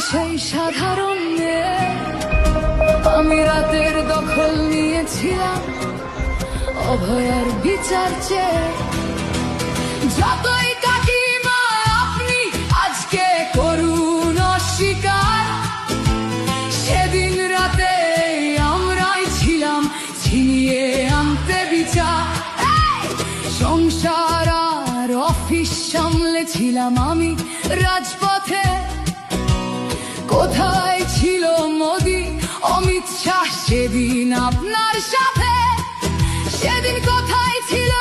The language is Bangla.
সেই সাধারণ মেয়ে, আমি রাতের দখল নিয়েছিলাম অভয়ার বিচার চেয়ে। যতই কাকিমা আপনি আজকে করুন অস্বীকার, সেদিন রাতে আমরাই ছিলাম ছিনিয়ে আনতে বিচার। সংসার আর অফিস সামলেছিলাম আমি রাজপথে। কোথায় ছিল মোদি অমিত শাহ সেদিন আপনার সাথে? সেদিন কোথায় ছিল